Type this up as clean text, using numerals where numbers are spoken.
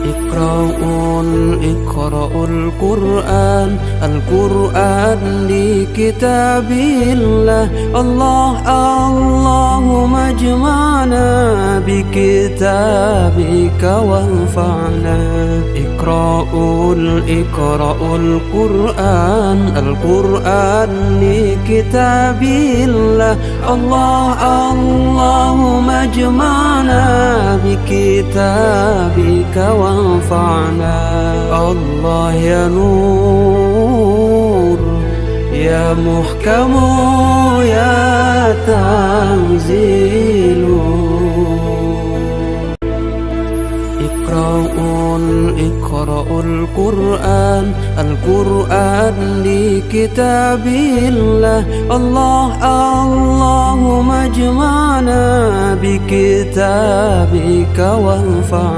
اقرأوا القرآن لكتاب الله. اللهم اجمعنا بكتابك وانفعنا. اقرأوا القرآن لكتاب الله. اللهم اجمعنا بكتابك وانفعنا. الله يا نور يا محكم يا تنزيل. اقرأوا القرآن لكتاب الله. اللهم اجمعنا بكتابك وانفعنا.